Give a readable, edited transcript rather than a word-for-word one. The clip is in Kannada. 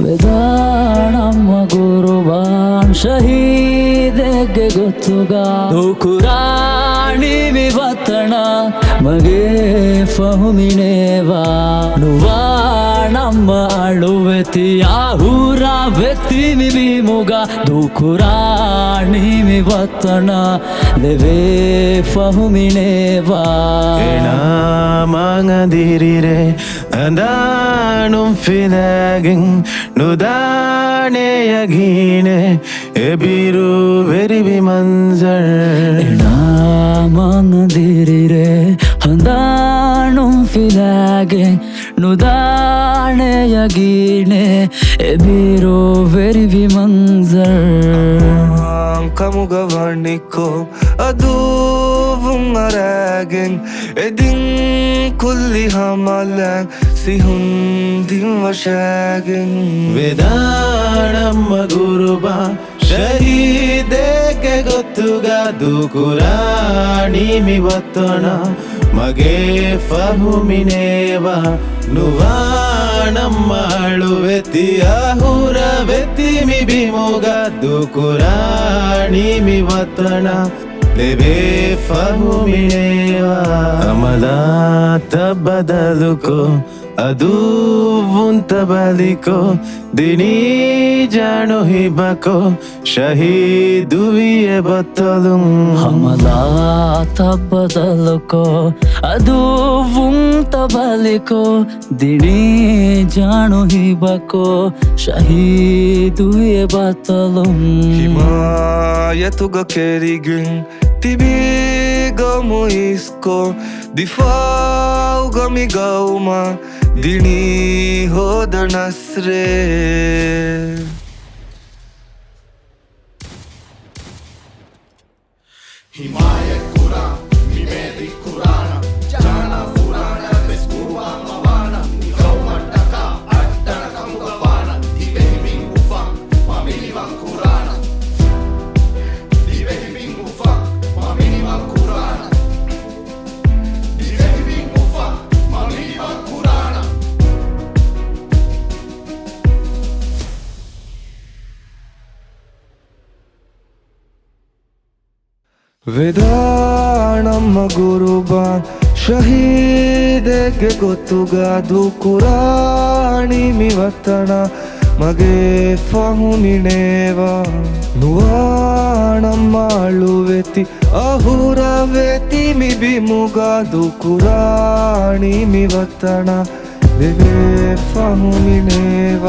ನಮ್ಮ ಗುರುಬಾನ್ ಶಹೀದೆಗೆ ಗೊತ್ತುಗ ದುಕುರಾಣಿ ವಿವತ್ತಣ ಮಗೆ ಫಹುಮಿನೇವಾ ನುವಾ ನಮ್ಮ ಅಳುವೆತಿ ಆಹುರ ವ್ಯಕ್ತಿ ವಿಮುಗ ದುಕುರಾಣಿ ವಿವತ್ತಣ ಲೆವೆ ಫಹುಮಿನೇವಾ ಮಂಗದಿರಿರೆ ಅಂದಾಣುಂ ಫಿಲಾಗಿಂಗ್ ನುದಾಣೆಯಗೀಣೆ ಎಬಿರು ವೆರಿವಿ ಮಂಜರ್ ಮಂಗದಿರಿರೆ ಅಂದಾಣುಂ ಫಿಲಾಗಿಂಗ್ ನುದಾಣೆಯಗೀಣೆ ಎಬಿರು ವೆರಿವಿ ಮಂಜರ್ kamugavarniko aduvum aragin edin kulli hamalang sihundim washagin ವೇದಾಣಮ್ಮ ಗುರುಬ ಶಹೀದೆಗೆ ಗೊತ್ತುಗ ದುಕುರಾಣಿ ಮಿವತ್ತಣ ಮಗೆ ಫಹುಮಿನೇವ ನುವಾ ನಮ್ಮ ಅಳುವೆತಿ ಆಹುರ ವೆತಿ ಮಿ ಬಿಮುಗ ದುಕುರಾಣಿ ಮಿವತ್ತಣ ಲೆವೆ ಫಹುಮಿನೇವ ಅಮಲ ಬದಲುಕೋ ಅದು ಉಂತ ಬಲಿಕೋ ದಿನಿ ಜಾಣು ಹಿಬಕೋ ಶಹೀದುವಿಯೆ ಬತ್ತಲು ಹಮಲಾ ತಬ್ಬದಲಕೋ ಅದು ಉಂತ ಬಲಿಕೋ ದಿನಿ ಜಾಣು ಹಿಬಕೋ ಶಹೀದುವಿಯೆ ಬತ್ತಲು himayatuga kerigin tibiga moisko difauga migauma dini hoda nasre Himayat Quran, Mimedi Qurana, Jana Furana, Beskuwa Mawana, Kaumataka, Attana Kamugavana, Divehibing Ufang, Maminivan Qurana, Divehibing Ufang, Maminivan Qurana, Divehibing Ufang, Maminivan Qurana. ವೇದಾಣಮ್ಮ ಗುರುಬಾನ್ ಶಹೀದೆಗೆ ಗೊತ್ತುಗ ದುಕುರಾಣಿ ಮಿವತ್ತಣ ಮಗೆ ಫಹುಮಿನೇವ ನುವಾ ನಮ್ಮ ಅಳುವೆತಿ ಆಹುರ ವೆತಿ ಮಿ ಬಿಮುಗ ದುಕುರಾಣಿ ಮಿವತ್ತಣ ಲೆವೆ ಫಹುಮಿನೇವ